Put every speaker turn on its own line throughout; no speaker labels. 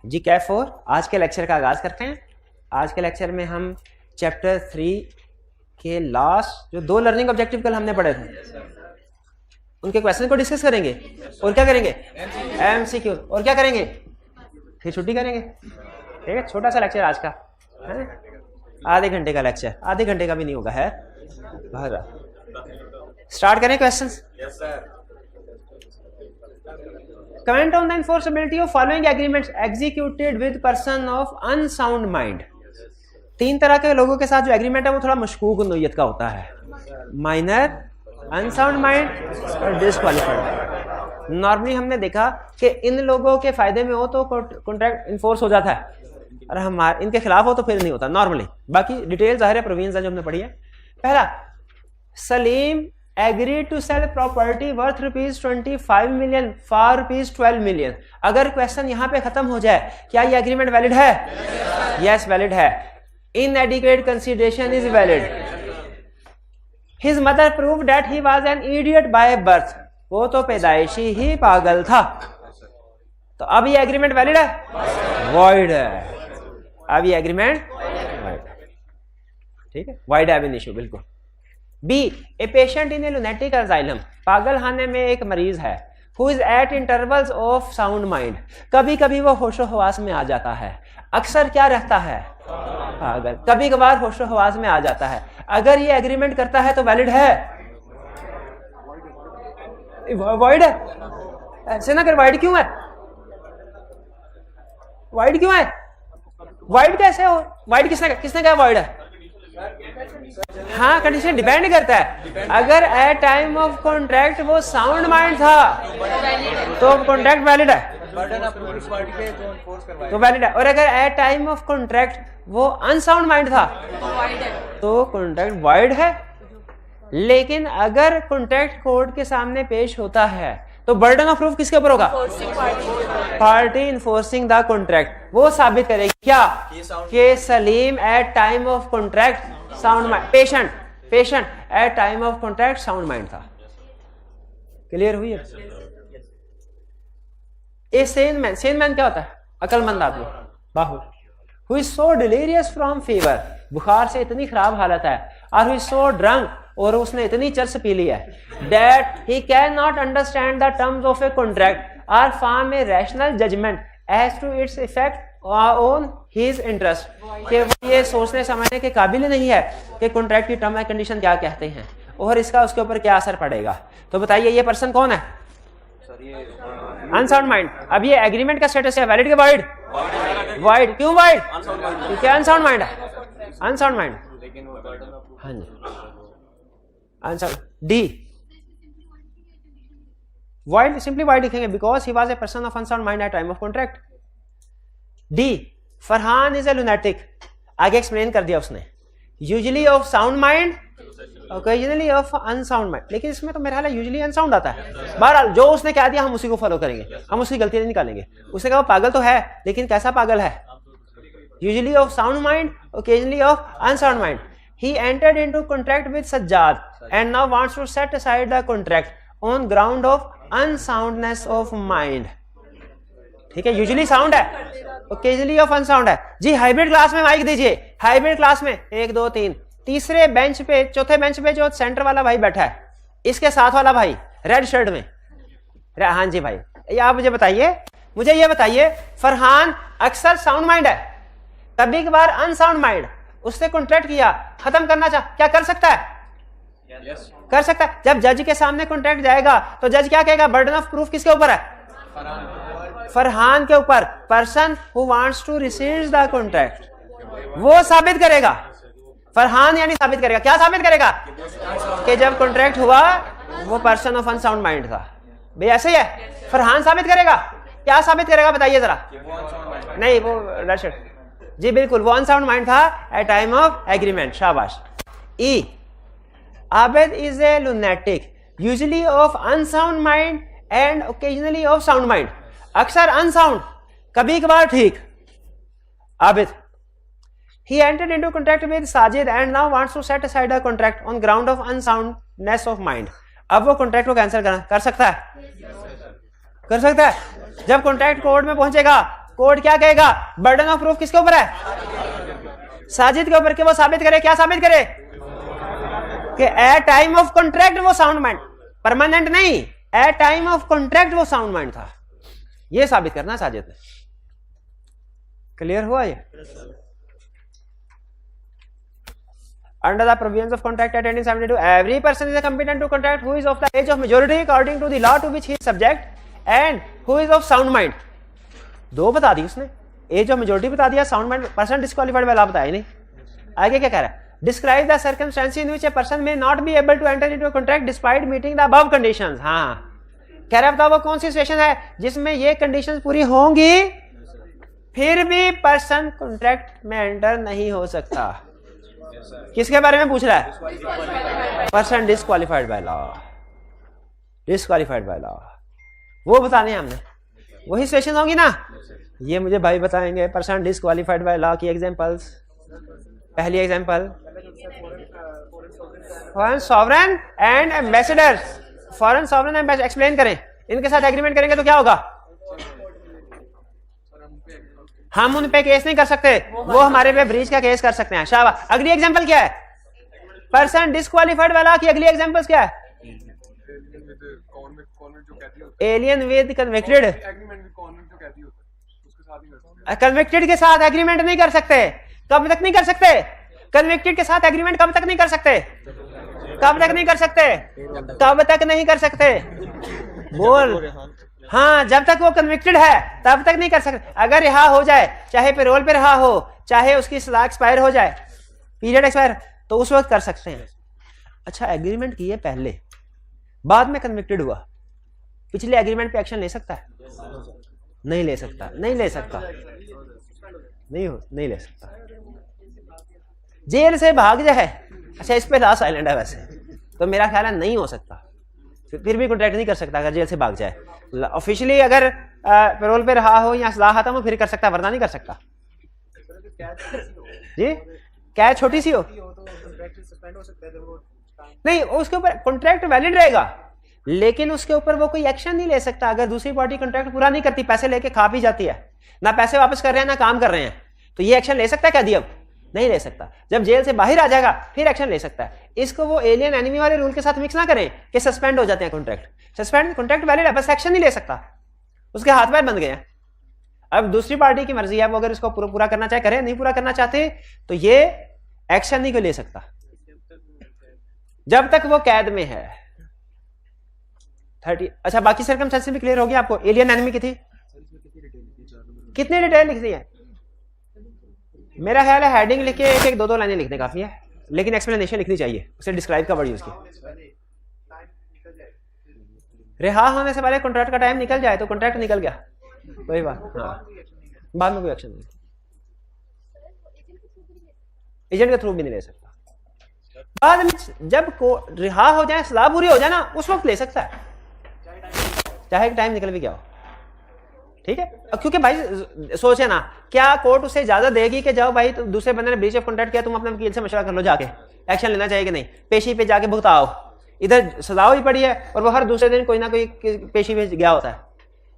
जी कैफ 4 आज के लेक्चर का आगाज करते हैं। आज के लेक्चर में हम चैप्टर 3 के लास्ट जो 2 लर्निंग ऑब्जेक्टिव कल हमने पढ़े थे उनके क्वेश्चन को डिस्कस करेंगे और क्या करेंगे एमसीक्यू और क्या करेंगे फिर छुट्टी करेंगे। ठीक है, छोटा सा लेक्चर आज का है, आधे घंटे का लेक्चर, आधे घंटे का भी नहीं होगा है। स्टार्ट करें questions. Comment on the enforceability of following agreements executed with person of unsound mind। 3 तरह के लोगों के साथ जो एग्रीमेंट है वो थोड़ा मशकूक नोयत का होता है, माइनर, अनसाउंड माइंड और डिस्क्वालीफाइड। नॉर्मली हमने देखा कि इन लोगों के फायदे में हो तो कॉन्ट्रैक्ट इन्फोर्स हो जाता है और हमारे इनके खिलाफ हो तो फिर नहीं होता नॉर्मली। बाकी डिटेल जाहिर है प्रोविजंस है जो हमने पढ़ी है। पहला, Salim agreed to sell property worth ₹25 million for ₹12 million। अगर क्वेश्चन यहां पे खत्म हो जाए, क्या ये एग्रीमेंट वैलिड है? यस वैलिड है। inadequate consideration is valid। his mother proved that he was an idiot by birth। वो तो पैदाइशी ही पागल था। तो अब ये एग्रीमेंट वैलिड है? void है। अब ये एग्रीमेंट ठीक है, void है, इशू बिल्कुल। B, a patient in a lunatic asylum, पागल खाने में एक मरीज है, who is at intervals of sound mind, कभी कभी वो होशो हवास में आ जाता है, अक्सर क्या रहता है पागल, कभी कभार होशो हवास में आ जाता है। अगर ये एग्रीमेंट करता है तो वैलिड है? वॉइड है। ऐसे ना कर, वाइड क्यों है? वाइड क्यों है? वाइड कैसे हो? वाइड किसने कहा वाइड है? हाँ, कंडीशन डिपेंड करता है। अगर एट टाइम ऑफ कॉन्ट्रैक्ट वो साउंड माइंड था तो कॉन्ट्रैक्ट वैलिड है, तो वैलिड है। और अगर एट टाइम ऑफ कॉन्ट्रैक्ट वो अनसाउंड माइंड था तो कॉन्ट्रैक्ट वाइड है। लेकिन अगर कॉन्ट्रैक्ट कोर्ट के सामने पेश होता है तो बर्डन ऑफ प्रूफ किसके ऊपर होगा? Party enforcing the contract. वो साबित करेगी क्या कि Salim at time of contract sound mind, patient at time of contract sound mind था। क्लियर हुई है? ए सेन मैन क्या होता है? अकलमंद आदमी, बाहुर। Who is so delirious from fever, बुखार से इतनी खराब हालत है, और हु इज सो ड्रंक, और उसने इतनी चरस पी ली है, that he can not understand the terms of a contract और form a rational judgement as to its effect on his interest, कि वो ये सोचने समझने के काबिल नहीं है कि कॉन्ट्रैक्ट की टर्म एंड कंडीशन क्या कहते हैं और इसका उसके ऊपर क्या असर पड़ेगा। तो बताइए ये पर्सन कौन है? Unsound mind. अब ये एग्रीमेंट का स्टेटस है वैलिड के वाइड? वाइड। क्यों वाइड? क्योंकि अनसाउंड माइंड है। अनसाउंड माइंड, हाँ जी। Answer D, void, simply void लिखेंगे because he was a person of unsound mind at time of contract. D, Farhan is a lunatic, आगे एक्सप्लेन कर दिया उसने, usually of sound mind, occasionally of unsound mind. लेकिन इसमें तो मेरा ख्याल है यूजुअली अनसाउंड आता है। बहरहाल जो उसने कह दिया हम उसी को फॉलो करेंगे, हम उसकी गलती नहीं निकालेंगे। उसने कहा पागल तो है, लेकिन कैसा पागल है? Usually of sound mind, occasionally of unsound mind. He entered into contract with Sajjad and now wants to set aside the contract on ground of unsoundness of mind। ठीक है, यूजुअली साउंड है, ओकेजनली ऑफ अनसाउंड है। जी hybrid class में mic दीजिए। Hybrid class में 1 2 3, तीसरे bench पे, चौथे बेंच पे जो सेंटर वाला भाई बैठा है, इसके साथ वाला भाई रेड शर्ट में, हाँ जी भाई, ये आप मुझे ये बताइए फरहान अक्सर साउंड माइंड है, कभी कभार अनसाउंड माइंड, उसने कॉन्ट्रैक्ट किया, खत्म करना क्या कर सकता है? yes. कर सकता है। जब जज के सामने कॉन्ट्रैक्ट जाएगा तो जज क्या कहेगा? बर्डन ऑफ प्रूफ किसके ऊपर है? फरहान के ऊपर। Person who wants to receive the contract वो साबित करेगा, फरहान यानी साबित करेगा। क्या साबित करेगा? कि जब कॉन्ट्रैक्ट हुआ वो पर्सन ऑफ अनसाउंड माइंड था। भाई ऐसे ही है, फरहान साबित करेगा। क्या साबित करेगा बताइए जरा? नहीं, वो रशद जी बिल्कुल, वो अनसाउंड माइंड था एट टाइम ऑफ एग्रीमेंट। शाबाश। E, Abid is a lunatic, usually of unsound mind and occasionally of sound mind, अक्सर अनसाउंड, कभी कभार ठीक। Abid, he entered into contract with Sajid and now wants to set aside a contract on ground of unsoundness of mind। अब वो contract को cancel कर सकता है? कर सकता है। जब कॉन्ट्रैक्ट कोर्ट में पहुंचेगा, कोर्ट क्या कहेगा, बर्डन ऑफ प्रूफ किसके ऊपर है, साजिद के ऊपर, कि वो साबित करे, क्या साबित करे कि एट टाइम ऑफ कॉन्ट्रैक्ट वो साउंड माइंड, परमानेंट नहीं, एट टाइम ऑफ कॉन्ट्रैक्ट वो साउंड माइंड था, ये साबित करना साजिद ने। क्लियर हुआ ये? Under the provisions of Contract Act 1872, every person is competent to contract who is of the age of majority according to the law to which he is subject and who is of sound mind. दो बता दी उसने, as of majority बता दिया, sound mind, person disqualified वाला बताया नहीं। आगे क्या कह रहा है, describe the circumstances in which a person may not be able to enter into a contract despite meeting the above conditions. हाँ, कह रहा है बताओ वो कौन सी सिचुएशन है जिसमें ये कंडीशंस पूरी होंगी फिर भी पर्सन कॉन्ट्रैक्ट में एंटर नहीं हो सकता। किसके बारे में पूछ रहा है, person disqualified by law, disqualified by law, वो बताने हमने, वही सिचुएशन होगी ना। ये मुझे भाई बताएंगे पर्सन डिस्क्वालिफाइड बाय लॉ की एग्जांपल्स। पहली example, foreign sovereign and ambassadors, foreign sovereign ambassador, explain करें, इनके साथ एग्रीमेंट करेंगे तो क्या होगा, हम उन पे केस नहीं कर सकते, वो हमारे पे ब्रीच का केस कर सकते हैं। शाबाश। अगली एग्जांपल क्या है, पर्सन डिस्क्वालिफाइड वाला की अगली एग्जांपल्स क्या है, एलियन विद कन्विक्टेड, कन्विक्टेड के साथ एग्रीमेंट नहीं कर सकते। कब तक नहीं कर सकते, कन्विक्टेड के साथ एग्रीमेंट कब तक नहीं कर सकते, कब तक नहीं कर सकते, कब तक नहीं कर सकते, बोल। हाँ, जब तक वो कन्विक्टेड है तब तक नहीं कर सकते। अगर रिहा हो जाए, चाहे पेरोल पे रहा हो, चाहे उसकी सजा एक्सपायर हो जाए, पीरियड एक्सपायर, तो उस वक्त कर सकते हैं। अच्छा, एग्रीमेंट किए पहले, बाद में कन्विक्टेड हुआ, पिछले एग्रीमेंट पे एक्शन ले सकता है, नहीं ले सकता, नहीं ले सकता, नहीं ले सकता। जेल से भाग जाए, अच्छा इस पे लास्ट साइलेंट है वैसे, तो मेरा ख्याल है नहीं हो सकता, फिर भी कॉन्ट्रैक्ट नहीं कर सकता अगर जेल से भाग जाए। ऑफिशियली अगर पेरोल पे रहा हो या सलाह खत्म हो फिर कर सकता है, वरना नहीं कर सकता। जी, क्या छोटी सी हो नहीं, उसके ऊपर कॉन्ट्रैक्ट वैलिड रहेगा, लेकिन उसके ऊपर वो कोई एक्शन नहीं ले सकता। अगर दूसरी पार्टी कॉन्ट्रैक्ट पूरा नहीं करती, पैसे लेके खा भी जाती है, ना पैसे वापस कर रहे हैं ना काम कर रहे हैं, तो ये एक्शन ले सकता है क्या, दी अब नहीं ले सकता। जब जेल से बाहर आ जाएगा फिर एक्शन ले सकता है। इसको वो एलियन एनिमी वाले रूल के साथ मिक्स ना करें कि सस्पेंड हो जाते हैं कॉन्ट्रैक्ट, सस्पेंड कॉन्ट्रैक्ट वैलिड है, बस एक्शन नहीं ले सकता, उसके हाथ पैर बंद गए हैं। अब दूसरी पार्टी की मर्जी है, वो अगर इसको पूरा करना चाहे करे, नहीं पूरा करना चाहते तो ये एक्शन नहीं को ले सकता जब तक वो कैद में है। 30। अच्छा, बाकी सर्कमस्टेंसेस भी क्लियर हो गया आपको। एलियन एनिमी की थी, कितनी डिटेल लिख दी है, मेरा ख्याल है हेडिंग लिख के एक दो लाइनें लिखने काफी है, लेकिन एक्सप्लेनेशन लिखनी चाहिए, उसे डिस्क्राइब का वर्ड यूज की। रिहा होने से पहले कॉन्ट्रैक्ट का टाइम निकल जाए तो कॉन्ट्रैक्ट निकल गया, वही बात। हाँ, बाद में कोई एक्शन नहीं, एजेंट के थ्रू भी नहीं ले सकता। बाद में जब रिहा हो जाए, सलाह पूरी हो जाए ना, उस वक्त ले सकता है, चाहे टाइम निकल भी गया हो। ठीक है, क्योंकि भाई सोचे ना, क्या कोर्ट उसे इजाजत देगी कि जाओ भाई, तो दूसरे बंदे ने ब्रीच ऑफ कॉन्ट्रैक्ट किया, तुम अपने वकील से मशवरा कर लो, जाके एक्शन लेना चाहिए कि नहीं, पेशी पे जाके भुगताओ। इधर सजा हुई पड़ी है और वो हर दूसरे दिन कोई ना कोई पेशी पे गया होता है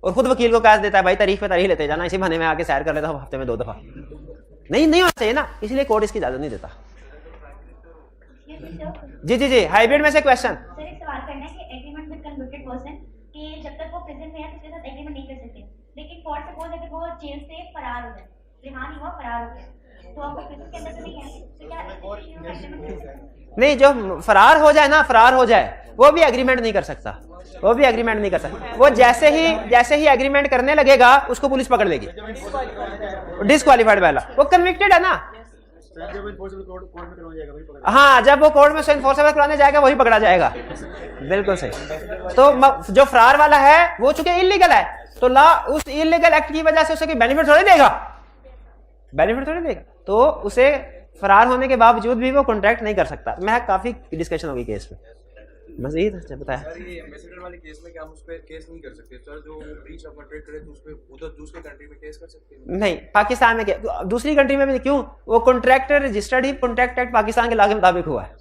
और खुद वकील को कह देता है भाई तारीख पे तारीख लेते जाना, इसी बहाने में आके सैर कर लेता हूं हफ्ते में 2 दफा। नहीं होना चाहिए ना, इसलिए कोर्ट इसकी इजाजत नहीं देता। जी, हाइब्रिड में से क्वेश्चन
कि जब तक वो प्रेजेंट में है तो उसके साथ एग्रीमेंट नहीं कर सकते, लेकिन फॉर सपोज अगर वो जेल से फरार हो जाए, रिहा नहीं हुआ, फरार हो गया, तो आपको प्रिजन के अंदर तो नहीं है, तो क्या
नहीं, जो फरार हो जाए ना, फरार हो जाए, वो भी एग्रीमेंट नहीं कर सकता, वो भी एग्रीमेंट नहीं कर सकता। वो जैसे ही एग्रीमेंट करने लगेगा उसको पुलिस पकड़ लेगी, डिस्क्वालिफाइड वाला, वो कन्विक्टेड है ना। हाँ, जब वो कोर्ट में इन्फोर्सेबल कराने जाएगा वही पकड़ा जाएगा, बिल्कुल सही। तो जो फरार वाला है वो चूंकि इलीगल है, तो लॉ उस इलीगल एक्ट की वजह से उसे कोई बेनिफिट थोड़ी देगा, बेनिफिट थोड़ी देगा, तो उसे फरार होने के बावजूद भी वो कॉन्ट्रैक्ट नहीं कर सकता। मैं काफी डिस्कशन होगी केस पे, मजीद बताया।
सर, ये एम्बेसडर वाले केस में क्या हम उस पे केस नहीं कर सकते सर, जो ब्रीच ऑफ कॉन्ट्रैक्ट करे तो उस पे उधर दूसरे कंट्री में केस कर सकते हैं?
नहीं, पाकिस्तान में क्या, दूसरी कंट्री में भी क्यों, वो कॉन्ट्रैक्टर रजिस्टर्ड ही कॉन्ट्रैक्ट एक्ट पाकिस्तान के लॉ के मुताबिक हुआ है,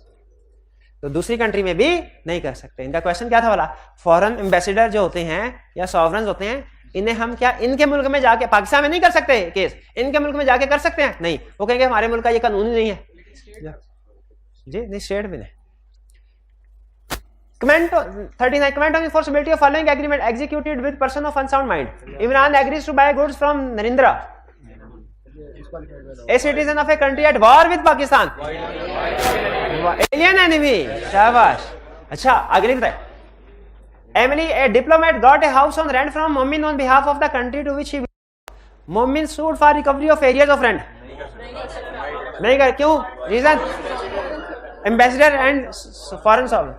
तो दूसरी कंट्री में भी नहीं कर सकते। इनका क्वेश्चन क्या था वाला, फॉरेन एम्बेसडर जो होते हैं या सॉवरेन्स होते हैं, इन्हें हम क्या इनके मुल्क में जाके, पाकिस्तान में नहीं कर सकते केस, इनके मुल्क में जाके कर सकते हैं? नहीं, वो कहेंगे हमारे मुल्क का ये कानून ही नहीं है जी, नहीं स्टेट में नहीं। Comment 39. Comment on enforceability of following agreement executed with person of unsound mind. Imran agrees to buy goods from Narendra, a citizen of a country at war with Pakistan. Alien enemy. शाबाश. अच्छा आगे लिखता है, Emily, a diplomat, got a house on rent from Momin on behalf of the country to which he belongs. Momin sued for recovery of areas of rent. नहीं कर, क्यों? Reason? Ambassador and foreign sovereign.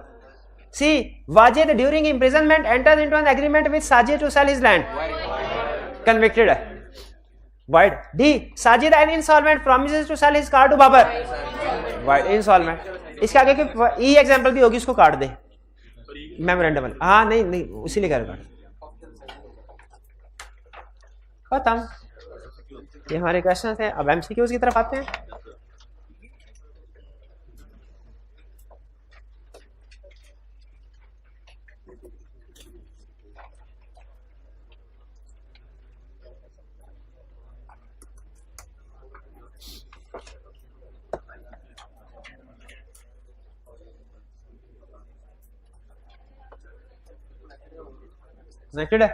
C. Wajid during imprisonment enters into an agreement with Sajid to sell his land. Convicted. Void. D. Sajid an insolvent promises to sell his car to Babar. Void. Insolvent. इसके आगे की ई example भी होगी, उसको काट दे memorandum. हाँ नहीं नहीं उसी लिए कर खत्म। ये हमारे क्वेश्चन थे। अब एमसीक्यूज की तरफ आते हैं। कनेक्टेड है?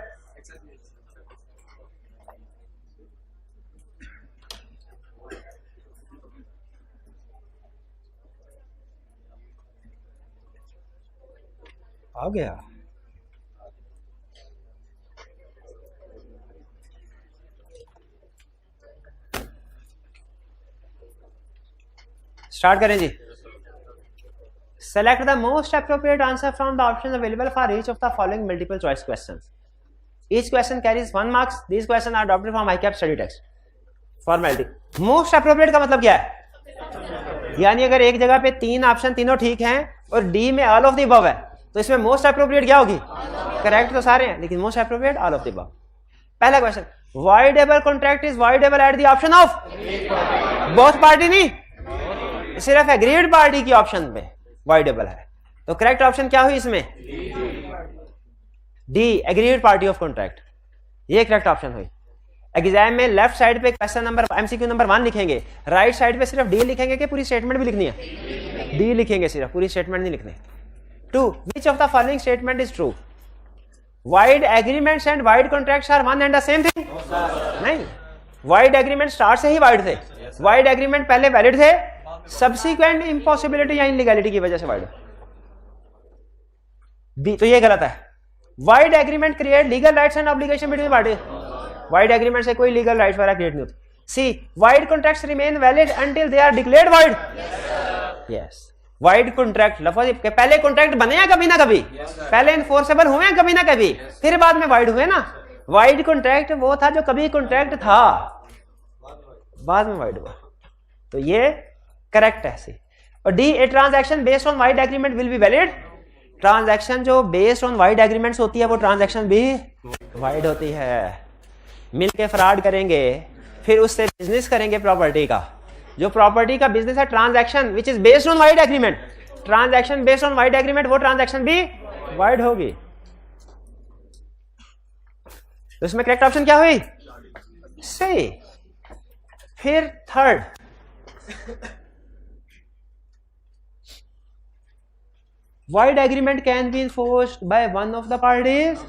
आ गया। स्टार्ट करें जी। Select the most appropriate answer from the options available for each of the following multiple choice questions. Each question carries 1 marks. These questions are adopted from ICAP study text. Formality. Most appropriate का मतलब क्या है? यानी अगर एक जगह पे 3 option तीनों ठीक हैं और डी में ऑल ऑफ द अबव है, तो इसमें मोस्ट अप्रोप्रिएट क्या होगी? करेक्ट तो सारे हैं, लेकिन most appropriate all of the above. पहला question, voidable contract is voidable at the option of both party, नहीं सिर्फ एग्रीड पार्टी की ऑप्शन पे voidable है। तो करेक्ट ऑप्शन क्या हुई इसमें? D, agreed party of contract. ये करेक्ट ऑप्शन हुई। एग्जाम में लेफ्ट साइड पे क्वेश्चन नंबर एमसीक्यू नंबर 1 लिखेंगे, राइट साइड पे सिर्फ डी लिखेंगे कि पूरी स्टेटमेंट भी लिखनी है? डी लिखेंगे, सिर्फ पूरी स्टेटमेंट नहीं लिखनी। 2. Which of the following statement is true? Void agreements and void contracts are one and the same thing? नहीं, void agreement स्टार्ट से ही void थे। void agreement पहले वैलिड थे, सब्सिक्वेंट इम्पॉसिबिलिटी या इनलीगैलिटी की वजह से void। बी, तो ये गलत है। void agreement create legal rights and obligation between parties. void agreement से कोई legal rights वगैरह create नहीं होती। C. void contracts remain valid until they are declared void. Yes. void contract लफ्ज़ के पहले कॉन्ट्रैक्ट बने हैं कभी ना कभी, पहले इन्फोर्सेबल हुए हैं कभी ना कभी, फिर बाद में void हुए ना। void कॉन्ट्रैक्ट वो था जो कभी कॉन्ट्रैक्ट था, बाद में void हुआ। तो ये करेक्ट है सी। और D, a transaction based on wide agreement will be valid. Transaction जो बेस्ड ऑन वाइड एग्रीमेंट्स होती है वो ट्रांजैक्शन भी वाइड होती है। मिलके फ्रॉड करेंगे, फिर उससे बिजनेस करेंगे प्रॉपर्टी का, जो प्रॉपर्टी का बिजनेस है transaction which is based on wide agreement. Transaction based on wide agreement, वो ट्रांजैक्शन भी वाइड होगी। तो इसमें करेक्ट ऑप्शन क्या हुई? सी। फिर third, void agreement can be enforced by one of the parties,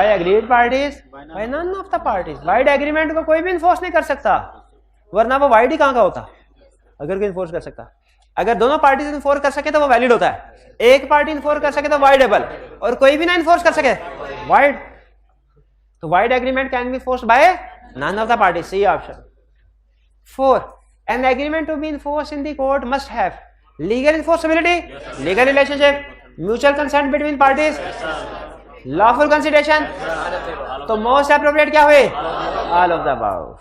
by agreed parties, by none of the parties. void agreement को कोई भी enforce नहीं कर सकता, वरना वो void ही कहाँ का होता अगर कोई enforce कर सकता। अगर दोनों parties enforce कर सके तो वो valid होता है, एक party enforce कर सके तो voidable, और कोई भी ना enforce कर सके void। तो void agreement can be enforced by none of the parties, C option। 4. An agreement to be enforced in the court must have legal enforceability, legal relationship, mutual consent between parties, lawful consideration। तो most appropriate क्या हुए? All of the above.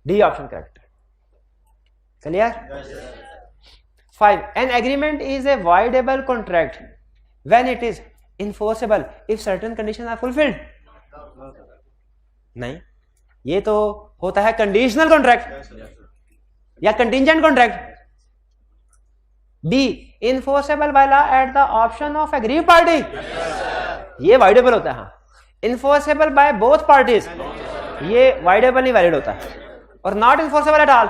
D option correct. Clear? 5. An agreement is a voidable contract when it is enforceable if certain conditions are fulfilled. नहीं, ये तो होता है conditional contract या contingent contract. B, enforceable by law at the option of agreed party, ये voidable होता है। हाँ, इन्फोर्सेबल बाय बोथ पार्टीज, ये वाइडेबल नहीं वैलिड होता है, और नॉट इन्फोर्सेबल एट ऑल।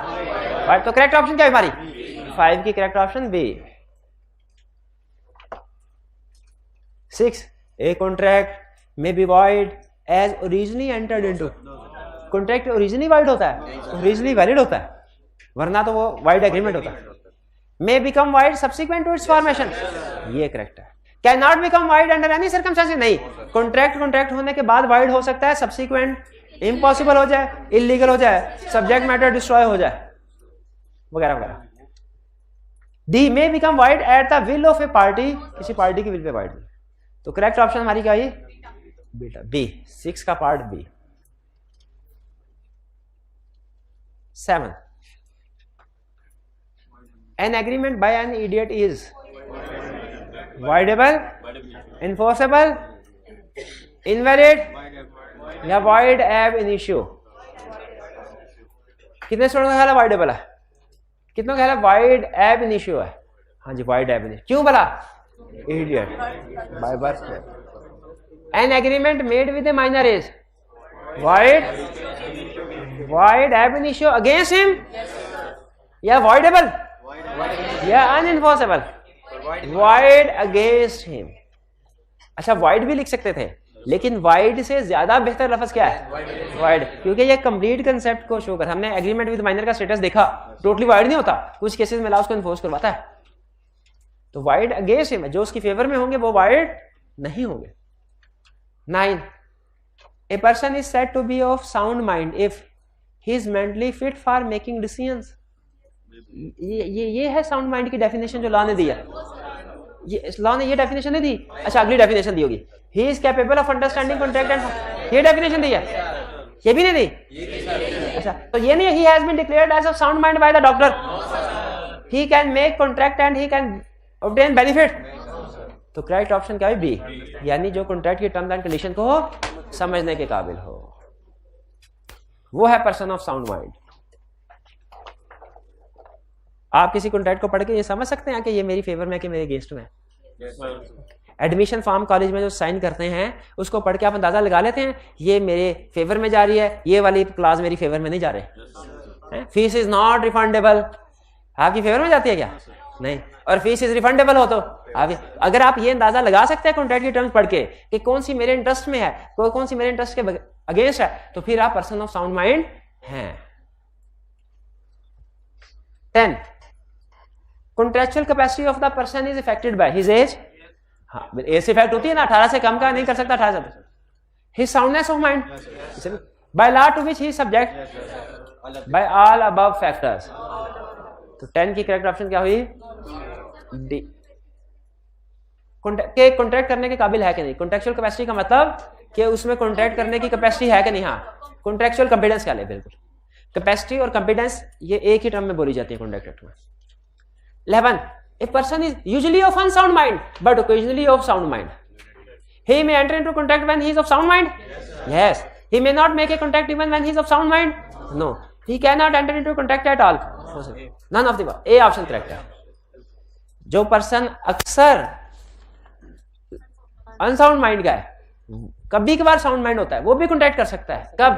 तो करेक्ट ऑप्शन क्या है हमारी? 5 की correct option B. 6, A contract may be void as originally entered into. Contract originally void होता है, ओरिजिनली वैलिड होता है, वरना तो वो वाइड एग्रीमेंट होता है। May become void subsequent to its formation, ये करेक्ट है। Can not become void under any circumstances, नहीं, कॉन्ट्रैक्ट होने के बाद वाइड हो सकता है, सब्सिक्वेंट इम्पॉसिबल हो जाए, इलीगल हो जाए, सब्जेक्ट मैटर डिस्ट्रॉय हो जाए, वगैरह वगैरह। D, may become wide at the will of A party, किसी पार्टी की विल पे वाइड। तो करेक्ट ऑप्शन हमारी क्या है? बेटा बी, 6 का part B. 7, an agreement by an idiot is voidable, enforceable, invalid या void ab initio। कितने स्टूडेंट का ख्याल है voidable है? कितनों का ख्याल है void ab initio है? हाँ जी, void ab initio। क्यों भला? idiot by birth। an agreement made with a minor is void ab initio against him या voidable या अनइन्फोर्सेबल? Void against him. अच्छा, वाइड भी लिख सकते थे, लेकिन वाइड से ज्यादा बेहतर लफ्ज क्या है? वाइड, क्योंकि ये कंप्लीट कंसेप्ट को शो कर। हमने एग्रीमेंट विद माइनर का स्टेटस देखा, टोटली वाइड नहीं होता, कुछ केसेस में उसको इन्फोर्स करवाता है। तो वाइड अगेंस्ट हिम, जो उसकी फेवर में होंगे वो वाइड नहीं होंगे। 9, a person is said to be of sound mind if he is mentally fit for making decisions. ये है साउंड माइंड की डेफिनेशन जो लॉ ने दिया। ये लॉ ने ये डेफिनेशन नहीं दी। अच्छा, अगली डेफिनेशन दी होगी, he is capable of understanding contract and, ये डेफिनेशन दी है, ये भी नहीं दी। अच्छा, तो ये नहीं, he has been declared as a sound mind by the doctor, he can make contract and he can obtain benefit. तो करेक्ट ऑप्शन क्या है? बी, यानी जो कॉन्ट्रैक्ट की टर्म्स एंड कंडीशन को समझने के काबिल हो, वो है पर्सन ऑफ साउंड माइंड। आप किसी कॉन्ट्रैक्ट को पढ़ के ये समझ सकते हैं कि ये मेरी फेवर में कि मेरे अगेंस्ट में है। एडमिशन फॉर्म कॉलेज में जो साइन करते हैं उसको पढ़ के आप अंदाजा लगा लेते हैं ये मेरे फेवर में जा रही है, ये वाली क्लास मेरी फेवर में नहीं जा रहे। फीस इज नॉट रिफंडेबल, आपकी फेवर में जाती है क्या? नहीं। और फीस इज रिफंडेबल हो तो आप, अगर आप ये अंदाजा लगा सकते हैं कॉन्ट्रैक्ट की टर्म्स पढ़ के कि कौन सी मेरे इंटरेस्ट में है, कौन सी मेरे इंटरेस्ट के अगेंस्ट है, तो फिर आप पर्सन ऑफ साउंड माइंड हैं। 10, contractual capacity of the person is affected by his age. हाँ, एज से इफेक्ट होती है ना, 18 से कम का नहीं कर सकता, 18 से। His soundness of mind by law to which he subject by all above factors. तो 10 की करेक्ट ऑप्शन क्या हुई? डी। कॉन्ट्रैक्ट करने के काबिल है कि नहीं? कॉन्ट्रेक्चुअल कैपेसिटी का मतलब कि उसमें कॉन्ट्रैक्ट करने की कैपेसिटी है कि नहीं? हाँ, कॉन्ट्रेक्चुअल कॉम्पिटेंस क्या ले, बिल्कुल। कैपेसिटी और कॉम्पिटेंस ये एक ही टर्म में बोली जाती है कॉन्ट्रैक्ट में। 11, a person is usually of unsound mind but occasionally of sound mind. He may enter into contract when he is of sound mind. Yes. He may not make a contract even when he is of sound mind. No. He cannot enter into contract at all. None of the above. A option correct है। जो person अक्सर unsound mind का है, कभी कभार sound mind होता है, वो भी कॉन्ट्रैक्ट कर सकता है। कब?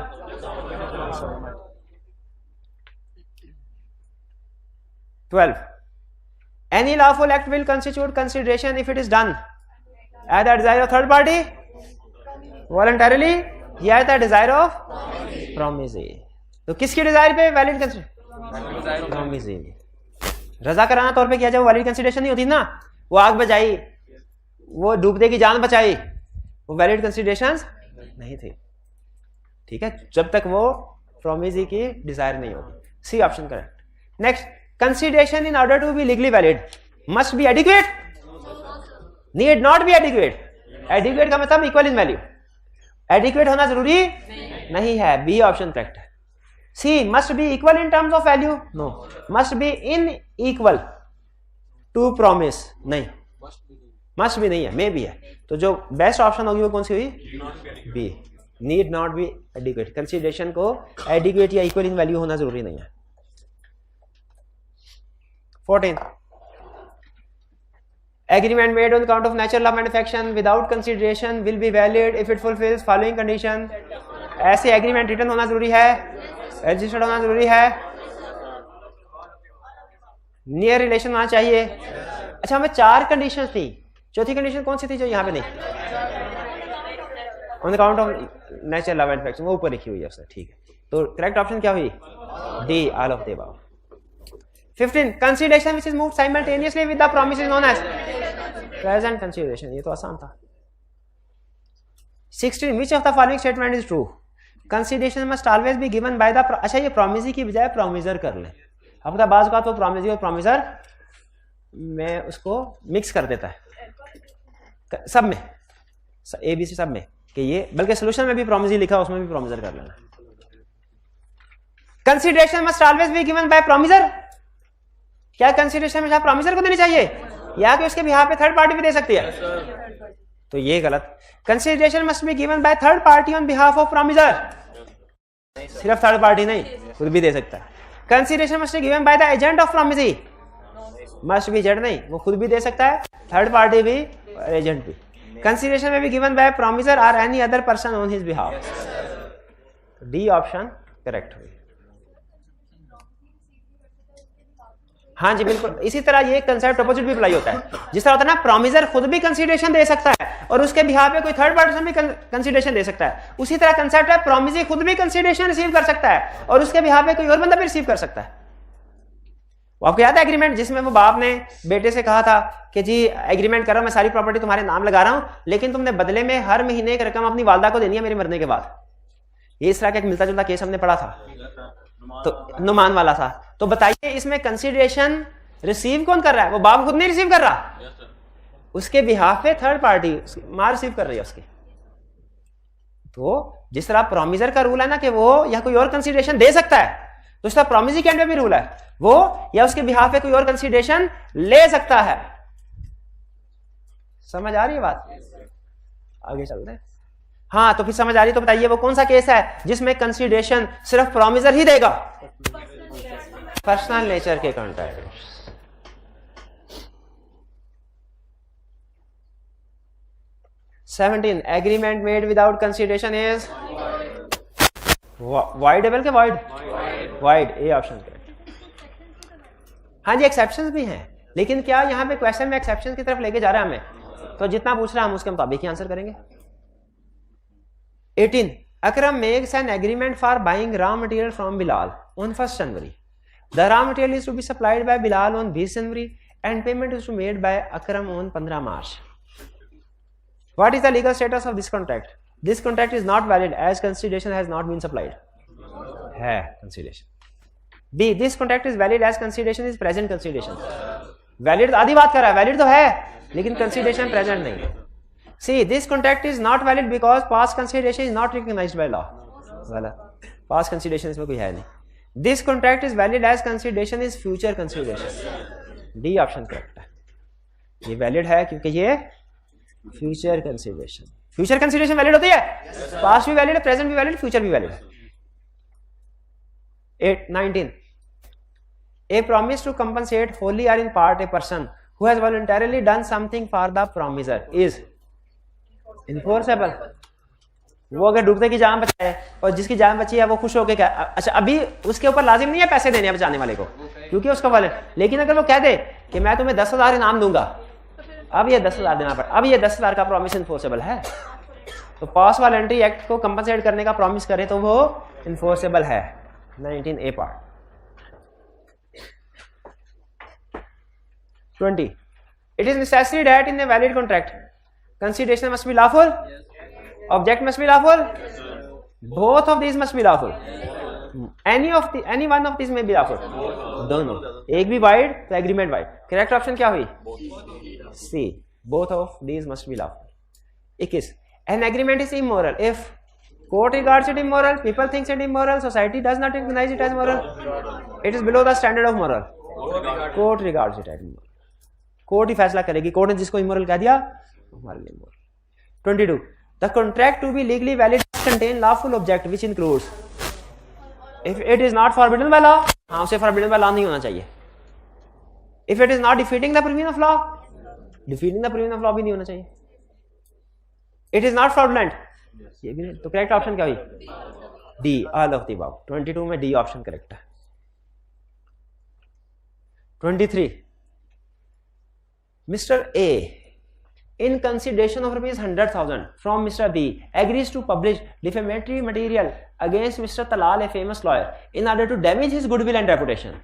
Any lawful act will constitute consideration if it is done at the desire of third party, voluntarily, या at the desire of promisee। तो किसकी डिजायर पे वैलिड कंसिडरेशन? promisee। रजा कराना तौर पे किया जाए वो वैलिड कंसिडरेशन नहीं होती ना, वो आग बचाई, वो डूबने की जान बचाई, वो वैलिड कंसिडरेशन नहीं थी। ठीक है, जब तक वो promisee की डिजायर नहीं होगी। C option correct. Next, consideration in order to be legally valid must be adequate, need not be adequate। adequate का मतलब equal in value, adequate होना जरूरी नहीं है। बी ऑप्शन करेक्ट है। सी, must be equal in terms of value, no, must be unequal to promise, नहीं, must be नहीं है, may be है। तो जो बेस्ट ऑप्शन होगी वो कौन सी हुई? B, need not be adequate। Consideration को adequate या equal in value होना जरूरी नहीं है। 14, agreement made on count of natural law manufacturing without consideration will be valid if it fulfils following condition. ऐसे एग्रीमेंट रिटन होना जरूरी है, रजिस्टर्ड होना जरूरी है, नियर रिलेशन होना चाहिए। अच्छा, हमें 4 कंडीशन थी, चौथी कंडीशन कौन सी थी जो यहाँ पे नहीं? On account of natural law manufacturing, वो ऊपर लिखी हुई है उसने, ठीक है। तो करेक्ट ऑप्शन क्या हुई? D, all of the above. 15 consideration which is moved simultaneously with the promise is known as present consideration, ये तो आसान था। 16 which of the following statement is true? Consideration must always be given by the, अच्छा ये promisee की बजाय promisor कर लें। अब पता बाज़ का तो प्रोमिसी और प्रोमिसर में उसको मिक्स कर देता है सब में, ए बी सी सब में, कि ये बल्कि सोल्यूशन में भी प्रोमिसी लिखा उसमें भी प्रोमिसर कर लेना। Consideration must always be given bye promisor, क्या कंसीडरेशन में प्रोमिसर को देनी चाहिए या कि उसके बिहाफ पे थर्ड पार्टी भी दे सकती है? तो ये गलत। Consideration must be given by third party on behalf of promisor, सिर्फ थर्ड पार्टी नहीं, खुद भी दे सकता है। Consideration must be given by the agent of promisee, must be agent नहीं, वो खुद भी दे सकता है, थर्ड पार्टी भी और एजेंट भी। कंसीडरेशन में भी गिवन बाय प्रोमिसर और any other person on his behalf. D option correct हुई। हाँ जी बिल्कुल, इसी तरह ये कंसेप्ट अपोजिट भी अप्लाई होता है। जिस तरह होता है ना, प्रोमिसर खुद भी कंसीडरेशन दे सकता है और उसके बिहाफ पे कोई थर्ड पर्सन भी कंसीडरेशन दे सकता है, उसी तरह कंसेप्ट है प्रोमिसी खुद भी कंसीडरेशन रिसीव कर सकता है और उसके बिहाफ पे कोई और बंदा भी रिसीव कर सकता है। आपको याद है एग्रीमेंट जिसमें वो बाप ने बेटे से कहा था कि जी एग्रीमेंट करो, मैं सारी प्रॉपर्टी तुम्हारे नाम लगा रहा हूं, लेकिन तुमने बदले में हर महीने एक रकम अपनी वालदा को देनी है मेरे मरने के बाद। ये इस तरह का एक मिलता जुलता केस हमने पढ़ा था, तो नुमान वाला था। तो बताइए इसमें कंसीडरेशन रिसीव कौन कर रहा है? वो बाप खुद नहीं रिसीव कर रहा, उसके बिहाफ पे थर्ड पार्टी मां रिसीव कर रही है उसकी। तो जिस तरह प्रोमिसर का रूल है ना कि वो या कोई और कंसीडरेशन दे सकता है, तो इस तरह प्रोमिसी के एंड में भी रूल है, वो या उसके बिहाफ पे कोई और कंसीडरेशन ले सकता है। समझ आ रही है बात? आगे चलते हैं। हाँ, तो फिर समझ आ रही तो बताइए वो कौन सा केस है जिसमें कंसीडरेशन सिर्फ प्रोमिसर ही देगा? पर्सनल नेचर के contract. Seventeen agreement made without consideration is voidable के void? Void, A option correct. हाँ जी, एक्सेप्शंस भी हैं, लेकिन क्या यहाँ पे क्वेश्चन में एक्सेप्शंस की तरफ लेके जा रहा है हमें, तो जितना पूछ रहा है हम उसके मुताबिक ही आंसर करेंगे। 18 Akram makes an agreement for buying raw material from Bilal on 1st January. The raw material is to be supplied by Bilal on 20 January and payment is to be made by Akram on 15 March. What is the legal status of this contract? This contract is not valid as consideration has not been supplied. है consideration. B. This contract is valid as consideration is present consideration. Valid आधी बात कर रहा है, valid तो है लेकिन consideration present नहीं है। See, this contract is not valid because past consideration is not recognized by law. वाला past consideration इसमें कोई है नहीं। This contract is valid as consideration is future consideration. D option correct है। ये valid है क्योंकि ये future consideration. Future consideration valid होती है? Past भी valid है, present भी valid, future भी valid है। 19 A promise to compensate wholly or in part a person who has voluntarily done something for the promiser is enforceable. वो अगर डूबने की जान बचाए और जिसकी जान बची है वो खुश होकर क्या, अच्छा अभी उसके ऊपर लाजिम नहीं है पैसे देने बचाने वाले को क्योंकि उसका वाले, लेकिन अगर वो कह दे कि मैं तुम्हें 10,000 इनाम दूंगा, अब ये 10,000 देना पड़े, अब ये 10,000 का प्रॉमिस इन्फोर्सेबल है। तो पास वॉलंटरी एक्ट को कंपनसेट करने का प्रॉमिस करे तो वो इन्फोर्सेबल है। 19A part. 20 It is necessary that in a valid contract consideration must be lawful, object must be lawful, both of these must be lawful, any one of these may be lawful, दोनों, एक भी wide तो agreement void. Correct option क्या हुई? सी, both of these must be lawful। 21 An agreement is immoral if court regards it immoral, people think it immoral, society does not recognize it as moral, it is below the standard of moral, court regards it as immoral। Court ही फैसला करेगी, court ने जिसको immoral कह दिया हमारे लिए immoral. 22 The contract to be legally valid must contain lawful object which includes if it is not forbidden by law, हाँ उसे forbidden by law नहीं होना चाहिए, if it is not defeating the provision of law, defeating the provision of law भी नहीं होना चाहिए. It is not fraudulent, ये भी नहीं. तो करेक्ट ऑप्शन क्या हुई? D, all of the above. 22 में डी ऑप्शन करेक्ट है. 23, Mr. A, in consideration of ₹100,000 from Mr. B, agrees to publish defamatory material against Mr. Talal, a famous lawyer, in order to damage his goodwill and reputation.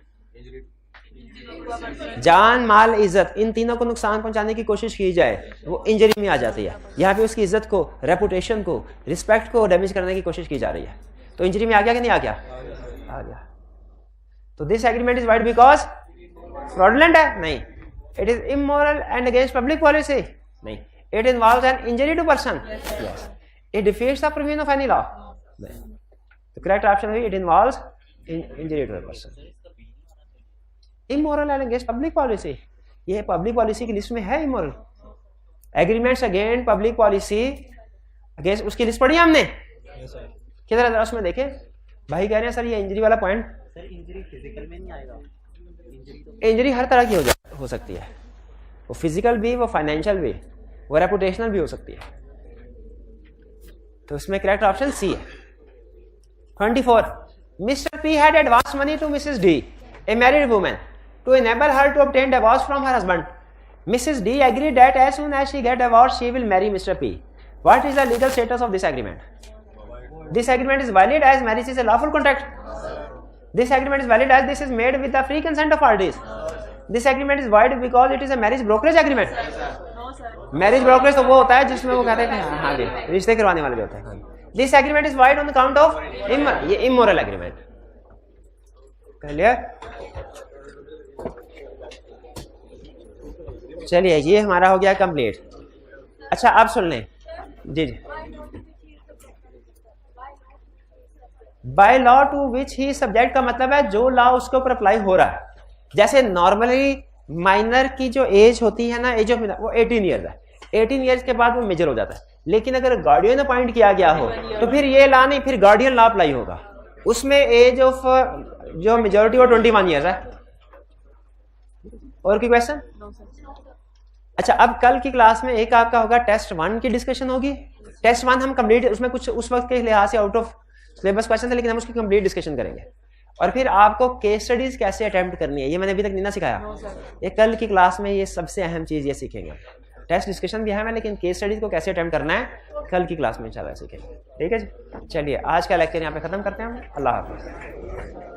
जान, माल, इज्जत, इन तीनों को नुकसान पहुंचाने की कोशिश की जाए, वो इंजरी में आ जाती है. यहाँ पे उसकी इज्जत को, रेपुटेशन को, रिस्पेक्ट को डैमेज करने की कोशिश की जा रही है. तो इंजरी में आ गया कि नहीं आ गया? आ गया. तो this agreement is void because fraudulent है? नहीं. It is immoral and against public policy? नहीं. It involves an injury to person? Yes. It defeats the provision of any law? नहीं. तो करेक्ट ऑप्शन है it involves injury to a person. Immoral and against public policy, ये public policy की list में है. Immoral agreements against public policy against, उसकी list पढ़ी हमने किधर है? उसमें देखे भाई कह रहे हैं सर ये इंजरी वाला पॉइंट.
सर इंजरी फिजिकल में नहीं आएगा.
इंजरी हर तरह की हो सकती है. वो फिजिकल भी, वो फाइनेंशियल भी, वो रेपुटेशनल भी हो सकती है. तो उसमें करेक्ट ऑप्शन सी है. 24, Mister P had advance money to Missus D, a married woman, to enable her to obtain divorce from her husband. Mrs. D agreed that as soon as she gets divorced, she will marry Mr. P. What is the legal status of this agreement? This agreement is valid as marriage is a lawful contract. This agreement is valid as this is made with the free consent of parties. This agreement is void because it is a marriage brokerage agreement. Marriage brokerage तो वो होता है जिसमें वो कहते हैं हाँ जी रिश्ते करवाने वाले भी होते हैं. This agreement is void on account of ये immoral agreement. Clear? चलिए ये हमारा हो गया कंप्लीट. अच्छा आप सुन लें जी जी. By law to which he subject का मतलब है जो लॉ उसके ऊपर अप्लाई हो रहा है. जैसे नॉर्मली माइनर की जो एज होती है ना, एज ऑफ वो 18 ईयर्स है. 18 ईयर्स के बाद वो मेजर हो जाता है. लेकिन अगर गार्डियन अपॉइंट किया गया हो तो फिर ये लॉ नहीं, फिर गार्डियन लॉ अप्लाई होगा. उसमें एज ऑफ जो मेजोरिटी वो 21 ईयर्स है. और कोई क्वेश्चन? अच्छा अब कल की क्लास में एक आपका होगा टेस्ट 1 की डिस्कशन होगी. टेस्ट 1 हम कंप्लीट, उसमें कुछ उस वक्त के लिहाज से आउट ऑफ सिलेबस क्वेश्चन थे, लेकिन हम उसकी कंप्लीट डिस्कशन करेंगे. और फिर आपको केस स्टडीज कैसे अटेम्प्ट करनी है ये मैंने अभी तक नहीं ना सिखाया. ये कल की क्लास में ये सबसे अहम चीज ये सीखेंगे. टेस्ट डिस्कशन भी है लेकिन केस स्टडीज को कैसे अटेम्प्ट करना है कल की क्लास में इंशाल्लाह सीखेंगे. ठीक है जी. चलिए आज का लेक्चर यहाँ पे खत्म करते हैं हम. अल्लाह हाफिज़.